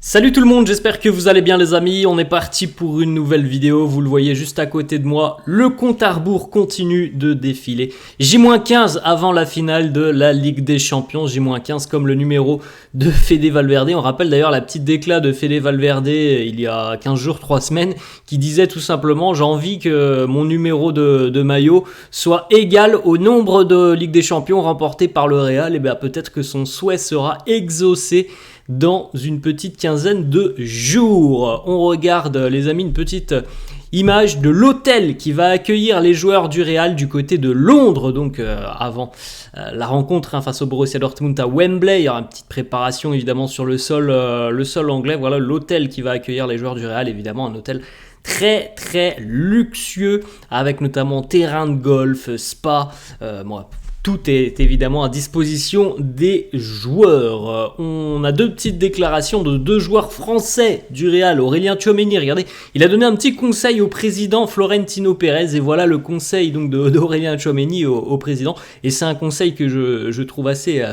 Salut tout le monde, j'espère que vous allez bien les amis, on est parti pour une nouvelle vidéo, vous le voyez juste à côté de moi, le compte à rebours continue de défiler. J-15 avant la finale de la Ligue des Champions, J-15 comme le numéro de Fede Valverde. On rappelle d'ailleurs la petite déclat de Fede Valverde il y a 15 jours, 3 semaines, qui disait tout simplement « J'ai envie que mon numéro de maillot soit égal au nombre de Ligue des Champions remportées par le Real. » Et bien peut-être que son souhait sera exaucé dans une petite quinzaine de jours. On regarde les amis une petite image de l'hôtel qui va accueillir les joueurs du Real du côté de Londres, donc avant la rencontre face au Borussia Dortmund à Wembley. Il y aura une petite préparation évidemment sur le sol anglais. Voilà l'hôtel qui va accueillir les joueurs du Real, évidemment un hôtel très très luxueux avec notamment terrain de golf, spa, tout est évidemment à disposition des joueurs. On a deux petites déclarations de deux joueurs français du Real. Aurélien Tchouaméni, regardez, il a donné un petit conseil au président Florentino Pérez. Et voilà le conseil donc d'Aurélien Tchouaméni au président. Et c'est un conseil que je trouve assez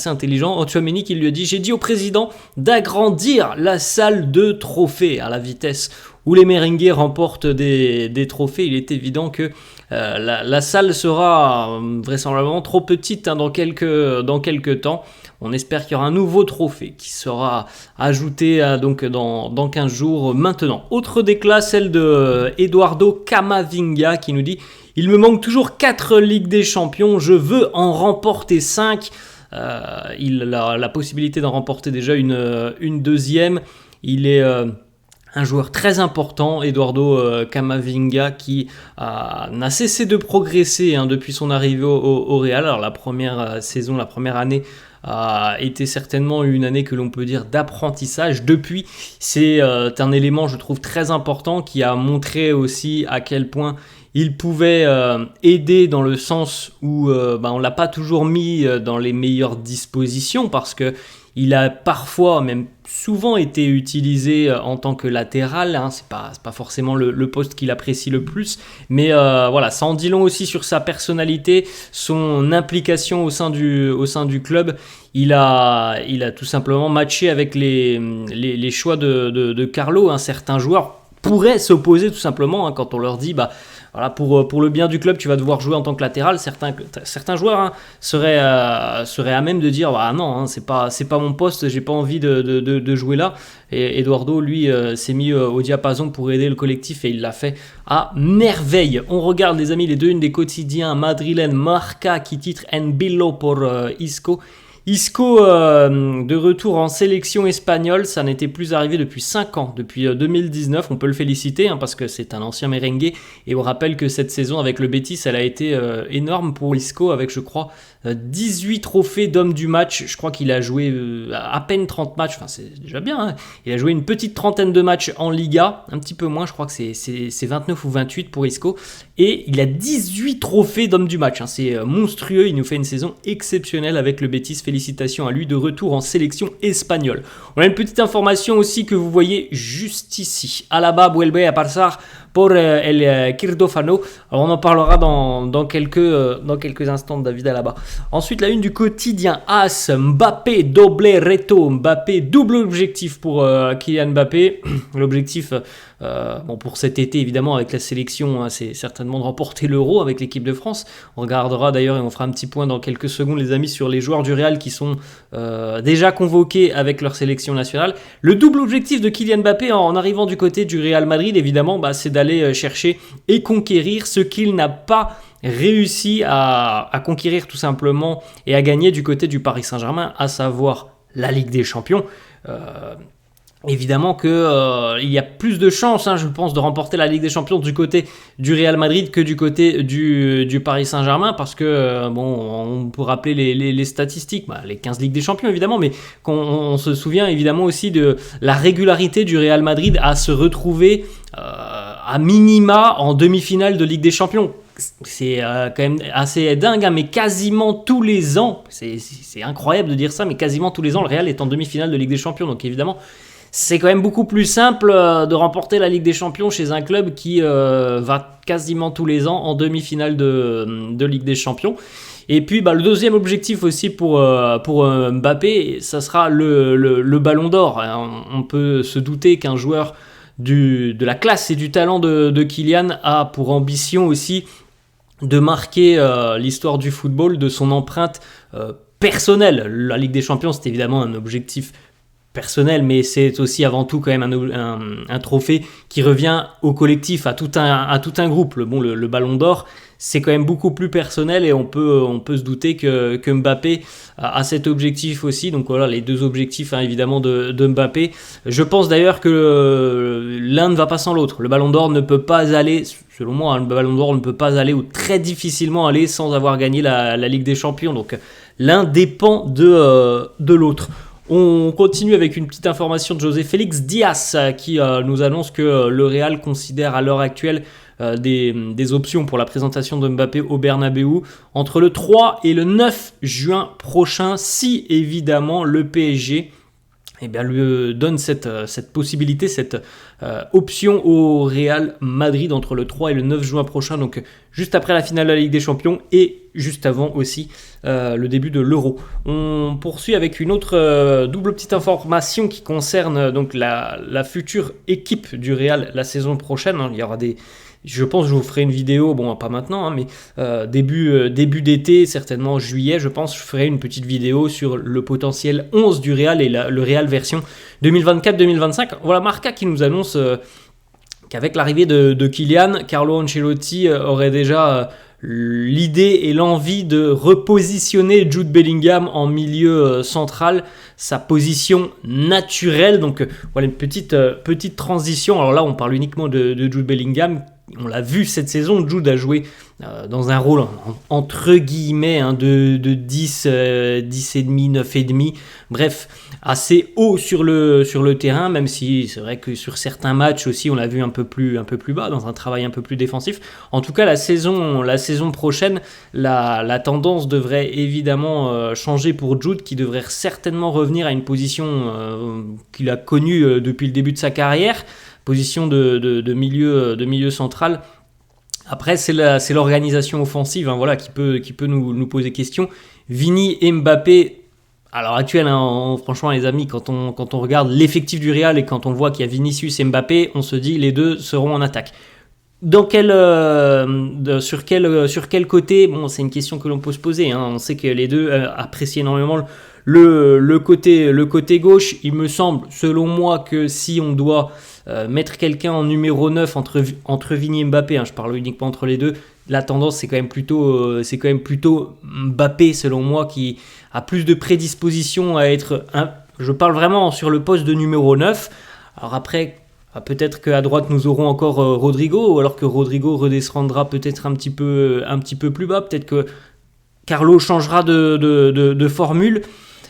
intelligent. Tchouaméni qui lui a dit « J'ai dit au président d'agrandir la salle de trophées à la vitesse où les merengues remportent des trophées. Il est évident que la salle sera vraisemblablement trop petite dans quelques temps. On espère qu'il y aura un nouveau trophée qui sera ajouté donc dans 15 jours maintenant. Autre déclat, celle de Eduardo Camavinga qui nous dit « Il me manque toujours 4 Ligues des Champions, je veux en remporter 5 ». Il a la possibilité d'en remporter déjà une deuxième. Il est un joueur très important, Eduardo Camavinga, qui n'a cessé de progresser depuis son arrivée au Real. Alors la première saison, la première année a été certainement une année que l'on peut dire d'apprentissage. Depuis, c'est un élément, je trouve, très important qui a montré aussi à quel point il pouvait aider dans le sens où on l'a pas toujours mis dans les meilleures dispositions parce que il a parfois, même souvent été utilisé en tant que latéral. C'est pas forcément le poste qu'il apprécie le plus. Mais voilà, ça en dit long aussi sur sa personnalité, son implication au sein du club. Il a tout simplement matché avec les choix de Carlo. Certains joueurs pourraient s'opposer tout simplement quand on leur dit voilà, pour le bien du club, tu vas devoir jouer en tant que latéral. Certains joueurs seraient à même de dire non, c'est pas mon poste, j'ai pas envie de jouer là. Et Eduardo, lui, s'est mis au diapason pour aider le collectif et il l'a fait à merveille. On regarde, les amis, les deux unes des quotidiens madrilènes. Marca qui titre En Billo pour Isco. Isco de retour en sélection espagnole, ça n'était plus arrivé depuis 5 ans, depuis 2019, on peut le féliciter parce que c'est un ancien merengue et on rappelle que cette saison avec le Betis, elle a été énorme pour Isco avec je crois 18 trophées d'homme du match, je crois qu'il a joué à peine 30 matchs, c'est déjà bien, il a joué une petite trentaine de matchs en Liga, un petit peu moins, je crois que c'est 29 ou 28 pour Isco et il a 18 trophées d'homme du match, c'est monstrueux, il nous fait une saison exceptionnelle avec le Betis. Félicitations à lui de retour en sélection espagnole. On a une petite information aussi que vous voyez juste ici. Alaba vuelve a pasar por el Quirdófano. Alors on en parlera dans quelques instants de David Alaba. Ensuite, la une du quotidien AS. Mbappé, doble reto. Mbappé, double objectif pour Kylian Mbappé. L'objectif pour cet été évidemment avec la sélection, c'est certainement de remporter l'Euro avec l'équipe de France. On regardera d'ailleurs et on fera un petit point dans quelques secondes les amis sur les joueurs du Real qui sont déjà convoqués avec leur sélection nationale. Le double objectif de Kylian Mbappé en arrivant du côté du Real Madrid évidemment c'est d'aller chercher et conquérir ce qu'il n'a pas réussi à conquérir tout simplement et à gagner du côté du Paris Saint-Germain, à savoir la Ligue des Champions. Évidemment que il y a plus de chances, je pense, de remporter la Ligue des Champions du côté du Real Madrid que du côté du Paris Saint-Germain parce que, on peut rappeler les statistiques, les 15 Ligues des Champions évidemment, mais on se souvient évidemment aussi de la régularité du Real Madrid à se retrouver à minima en demi-finale de Ligue des Champions. C'est quand même assez dingue, mais quasiment tous les ans, c'est incroyable de dire ça, mais quasiment tous les ans, le Real est en demi-finale de Ligue des Champions, donc évidemment, c'est quand même beaucoup plus simple de remporter la Ligue des Champions chez un club qui va quasiment tous les ans en demi-finale de Ligue des Champions. Et puis le deuxième objectif aussi pour Mbappé, ça sera le Ballon d'Or. On peut se douter qu'un joueur de la classe et du talent de Kylian a pour ambition aussi de marquer l'histoire du football, de son empreinte personnelle. La Ligue des Champions, c'est évidemment un objectif personnel, mais c'est aussi avant tout quand même un trophée qui revient au collectif, à tout un groupe. Le Ballon d'Or, c'est quand même beaucoup plus personnel et on peut se douter que Mbappé a cet objectif aussi. Donc voilà, les deux objectifs évidemment de Mbappé. Je pense d'ailleurs que l'un ne va pas sans l'autre. Le Ballon d'Or ne peut pas aller, selon moi, le Ballon d'Or ne peut pas aller ou très difficilement aller sans avoir gagné la Ligue des Champions. Donc l'un dépend de l'autre. On continue avec une petite information de José Félix Diaz qui nous annonce que le Real considère à l'heure actuelle des options pour la présentation de Mbappé au Bernabéu entre le 3 et le 9 juin prochain, si évidemment le PSG lui donne cette possibilité, cette option au Real Madrid entre le 3 et le 9 juin prochain, donc juste après la finale de la Ligue des Champions et juste avant aussi le début de l'Euro. On poursuit avec une autre double petite information qui concerne donc la future équipe du Real la saison prochaine. Il y aura je pense que je vous ferai une vidéo, pas maintenant, mais début d'été, certainement en juillet, je pense, je ferai une petite vidéo sur le potentiel 11 du Real et le Real version 2024-2025. Voilà Marca qui nous annonce qu'avec l'arrivée de Kylian, Carlo Ancelotti aurait déjà l'idée et l'envie de repositionner Jude Bellingham en milieu central, sa position naturelle. Donc voilà une petite transition. Alors là, on parle uniquement de Jude Bellingham. On l'a vu cette saison, Jude a joué dans un rôle entre guillemets de 10, 10,5, 9,5, bref, assez haut sur le terrain, même si c'est vrai que sur certains matchs aussi on l'a vu un peu plus bas, dans un travail un peu plus défensif. En tout cas, la saison prochaine, la tendance devrait évidemment changer pour Jude, qui devrait certainement revenir à une position qu'il a connue depuis le début de sa carrière, position de milieu central. Après, c'est l'organisation offensive qui peut nous poser question. Vini et Mbappé, à l'heure actuelle, franchement les amis, quand on regarde l'effectif du Real et quand on voit qu'il y a Vinicius et Mbappé, on se dit les deux seront en attaque. Sur quel côté, c'est une question que l'on peut se poser. On sait que les deux apprécient énormément le côté gauche. Il me semble, selon moi, que si on doit mettre quelqu'un en numéro 9 entre Vini et Mbappé, je parle uniquement entre les deux, la tendance c'est quand même plutôt Mbappé, selon moi, qui a plus de prédisposition à être je parle vraiment sur le poste de numéro 9. Alors après, peut-être qu'à droite nous aurons encore Rodrigo, ou alors que Rodrigo redescendra peut-être un petit peu plus bas. Peut-être que Carlo changera de formule.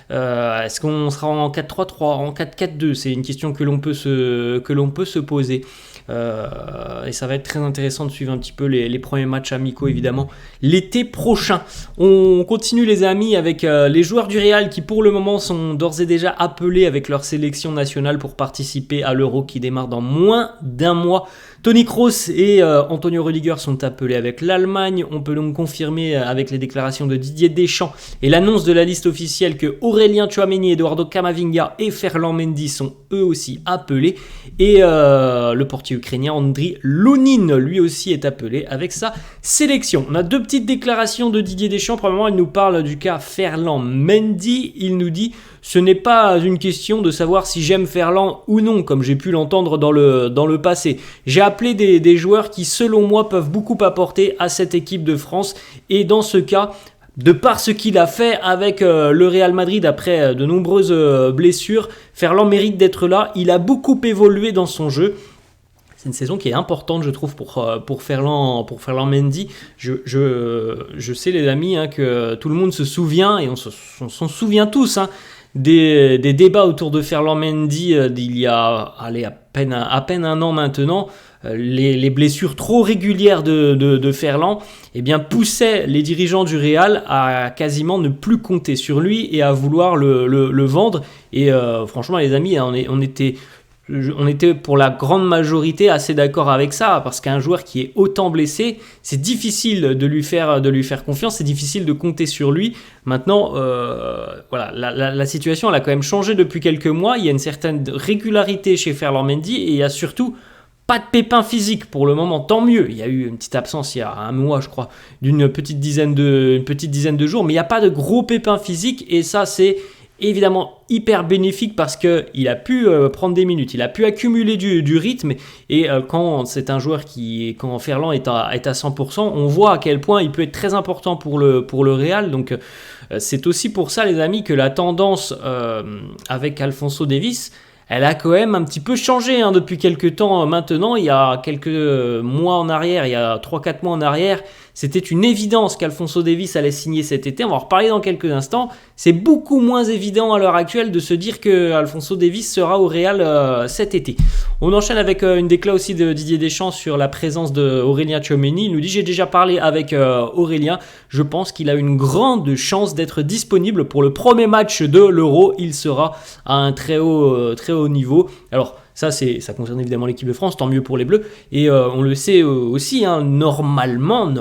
Est-ce qu'on sera en 4-3-3, en 4-4-2? C'est une question que l'on peut se poser. Et ça va être très intéressant de suivre un petit peu les premiers matchs amicaux, évidemment, l'été prochain. On continue les amis avec les joueurs du Real qui pour le moment sont d'ores et déjà appelés avec leur sélection nationale pour participer à l'Euro qui démarre dans moins d'un mois. Toni Kroos et Antonio Rudiger sont appelés avec l'Allemagne. On peut donc confirmer avec les déclarations de Didier Deschamps et l'annonce de la liste officielle que Aurélien Tchouaméni, Eduardo Camavinga et Ferland Mendy sont eux aussi appelés. Et le portier ukrainien Andriy Lunin, lui aussi, est appelé avec sa sélection. On a deux petites déclarations de Didier Deschamps. Premièrement, il nous parle du cas Ferland Mendy. Il nous dit: ce n'est pas une question de savoir si j'aime Ferland ou non, comme j'ai pu l'entendre dans le passé. J'ai appelé des joueurs qui, selon moi, peuvent beaucoup apporter à cette équipe de France. Et dans ce cas, de par ce qu'il a fait avec le Real Madrid après de nombreuses blessures, Ferland mérite d'être là. Il a beaucoup évolué dans son jeu. C'est une saison qui est importante, je trouve, pour Ferland Mendy. Je sais, les amis, que tout le monde se souvient, et on s'en souvient tous, des débats autour de Ferland Mendy d'il y a à peine un an maintenant. Les blessures trop régulières de Ferland poussaient les dirigeants du Real à quasiment ne plus compter sur lui et à vouloir le vendre. Et franchement, les amis, on était on était pour la grande majorité assez d'accord avec ça, parce qu'un joueur qui est autant blessé, c'est difficile de lui faire confiance, c'est difficile de compter sur lui. Maintenant, voilà, la situation elle a quand même changé depuis quelques mois. Il y a une certaine régularité chez Ferland Mendy et il y a surtout pas de pépins physiques pour le moment, tant mieux. Il y a eu une petite absence il y a un mois, je crois, d'une petite dizaine de jours, mais il n'y a pas de gros pépins physiques et ça, c'est évidemment hyper bénéfique parce qu'il a pu prendre des minutes, il a pu accumuler du rythme et quand c'est un joueur quand Ferland est à 100%, on voit à quel point il peut être très important pour le Real. Donc c'est aussi pour ça les amis que la tendance avec Alphonso Davies, elle a quand même un petit peu changé depuis quelques temps maintenant. Il y a quelques mois en arrière, il y a 3-4 mois en arrière, c'était une évidence qu'Alphonso Davies allait signer cet été. On va en reparler dans quelques instants. C'est beaucoup moins évident à l'heure actuelle de se dire que Alphonso Davies sera au Real cet été. On enchaîne avec une déclat aussi de Didier Deschamps sur la présence d'Aurélien Tchouaméni. Il nous dit: j'ai déjà parlé avec Aurélien. Je pense qu'il a une grande chance d'être disponible pour le premier match de l'Euro. Il sera à un très haut niveau. Alors, ça concerne évidemment l'équipe de France, tant mieux pour les Bleus. Et on le sait aussi, normalement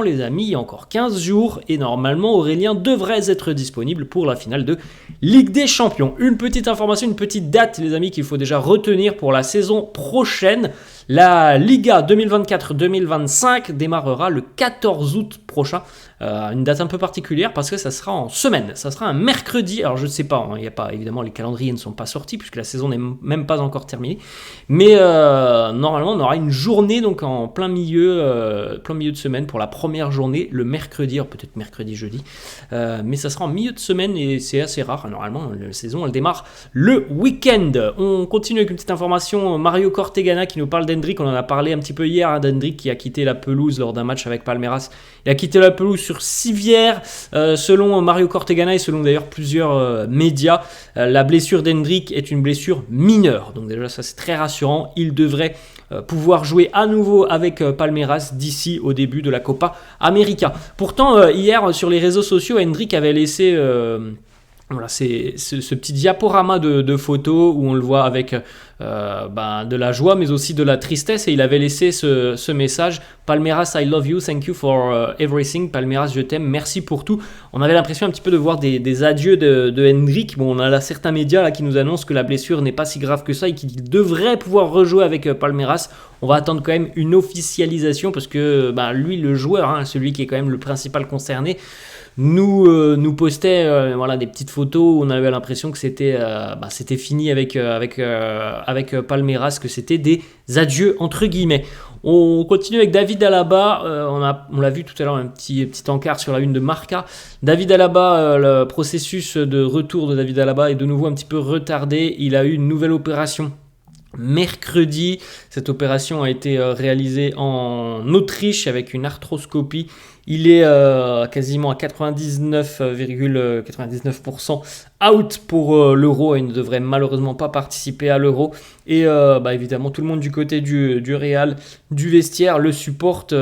les amis, il y a encore 15 jours. Et normalement, Aurélien devrait être disponible pour la finale de Ligue des Champions. Une petite information, une petite date, les amis, qu'il faut déjà retenir pour la saison prochaine. La Liga 2024-2025 démarrera le 14 août prochain. Une date un peu particulière parce que ça sera en semaine. Ça sera un mercredi. Alors je ne sais pas, il y a pas, évidemment les calendriers ne sont pas sortis puisque la saison n'est même pas encore terminée. Mais normalement on aura une journée donc en plein milieu de semaine pour la première journée, le mercredi, alors peut-être mercredi, jeudi. Mais ça sera en milieu de semaine et c'est assez rare. Normalement la saison elle démarre le week-end. On continue avec une petite information. Mario Cortegana qui nous parle d'Hendrick. On en a parlé un petit peu hier d'Hendrick qui a quitté la pelouse lors d'un match avec Palmeiras. Il a quitté la pelouse sur civière, selon Mario Cortegana et selon d'ailleurs plusieurs médias. La blessure d'Hendrick est une blessure mineure, donc déjà ça c'est très rassurant. Il devrait pouvoir jouer à nouveau avec Palmeiras d'ici au début de la Copa América. Pourtant hier sur les réseaux sociaux, Hendrick avait laissé voilà, c'est ce petit diaporama de photos où on le voit avec de la joie mais aussi de la tristesse, et il avait laissé ce message: Palmeiras, I love you, thank you for everything. Palmeiras, je t'aime, merci pour tout. On avait l'impression un petit peu de voir des adieux de Hendrick. Bon, on a là certains médias là qui nous annoncent que la blessure n'est pas si grave que ça et qu'il devrait pouvoir rejouer avec Palmeiras. On va attendre quand même une officialisation parce que lui, le joueur, celui qui est quand même le principal concerné, nous postait des petites photos où on avait l'impression que c'était fini avec Palmeiras, que c'était des adieux entre guillemets. On continue avec David Alaba. On l'a vu tout à l'heure, un petit encart sur la une de Marca. David Alaba, le processus de retour de David Alaba est de nouveau un petit peu retardé. Il a eu une nouvelle opération mercredi. Cette opération a été réalisée en Autriche avec une arthroscopie. Il est quasiment à 99,99% out pour l'Euro et il ne devrait malheureusement pas participer à l'Euro. Et évidemment, tout le monde du côté du Real, du vestiaire, le supporte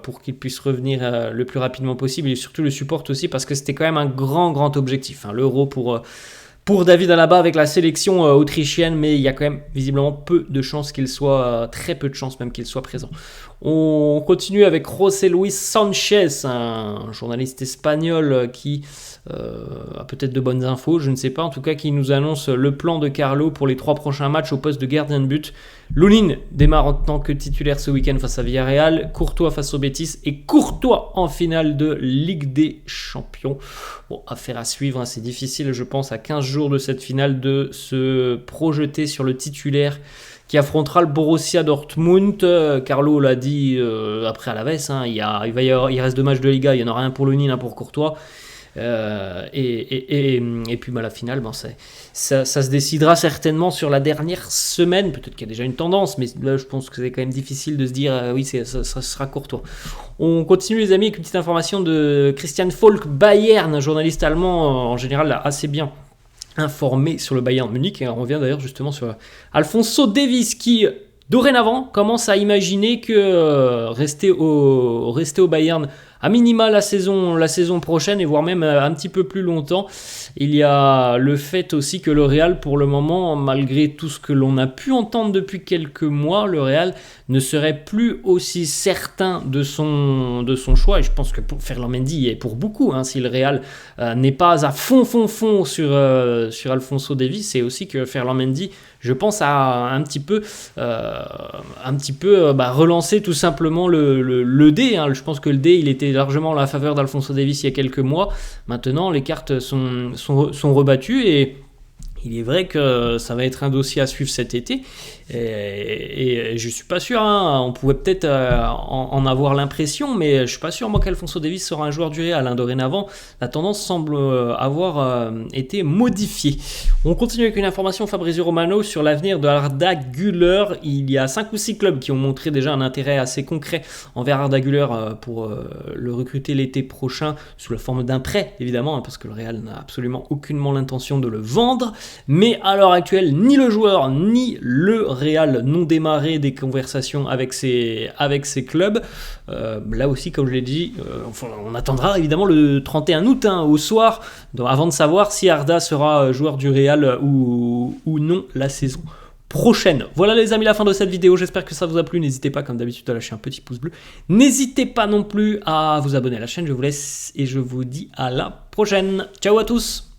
pour qu'il puisse revenir le plus rapidement possible. Et surtout le supporte aussi parce que c'était quand même un grand objectif, l'Euro pour David Alaba avec la sélection autrichienne, mais il y a quand même visiblement peu de chances qu'il soit, très peu de chances même qu'il soit présent. On continue avec José Luis Sanchez, un journaliste espagnol qui a peut-être de bonnes infos, je ne sais pas, en tout cas qui nous annonce le plan de Carlo pour les 3 prochains matchs au poste de gardien de but. Lunin démarre en tant que titulaire ce week-end face à Villarreal, Courtois face au Betis et Courtois en finale de Ligue des Champions. Bon, affaire à suivre, c'est difficile je pense à 15 jours de cette finale de se projeter sur le titulaire qui affrontera le Borussia Dortmund. Carlo l'a dit après à la veste, il reste 2 matchs de Liga, il y en aura un pour Lunin, un pour Courtois. Et puis la finale, ça se décidera certainement sur la dernière semaine. Peut-être qu'il y a déjà une tendance, mais là je pense que c'est quand même difficile de se dire oui, ça sera Courtois. On continue les amis avec une petite information de Christian Falk, Bayern, un journaliste allemand en général assez bien informé sur le Bayern Munich, et on revient d'ailleurs justement sur Alphonso Davies qui dorénavant commence à imaginer que rester au Bayern à minima la saison prochaine et voire même un petit peu plus longtemps. Il y a le fait aussi que le Real, pour le moment, malgré tout ce que l'on a pu entendre depuis quelques mois, le Real ne serait plus aussi certain de son choix. Et je pense que pour Ferland Mendy et pour beaucoup, hein, si le Real n'est pas à fond sur Alphonso Davies, c'est aussi que Ferland Mendy, je pense, a un petit peu relancé tout simplement le dé. Hein. Je pense que le dé, il était largement à la faveur d'Alphonso Davies il y a quelques mois. Maintenant, les cartes sont rebattues et il est vrai que ça va être un dossier à suivre cet été et je suis pas sûr, hein, on pouvait peut-être en avoir l'impression, mais je suis pas sûr moi qu'Alphonso Davies sera un joueur du Real. Hein. Dorénavant, la tendance semble avoir été modifiée. On continue avec une information Fabrizio Romano sur l'avenir de Arda Güler. Il y a 5 ou 6 clubs qui ont montré déjà un intérêt assez concret envers Arda Güler pour le recruter l'été prochain sous la forme d'un prêt, évidemment, hein, parce que le Real n'a absolument aucunement l'intention de le vendre. Mais à l'heure actuelle, ni le joueur ni le Real n'ont démarré des conversations avec ces clubs. Là aussi, comme je l'ai dit, on attendra évidemment le 31 août au soir avant de savoir si Arda sera joueur du Real ou non la saison prochaine. Voilà les amis, la fin de cette vidéo, j'espère que ça vous a plu. N'hésitez pas comme d'habitude à lâcher un petit pouce bleu. N'hésitez pas non plus à vous abonner à la chaîne, je vous laisse et je vous dis à la prochaine. Ciao à tous.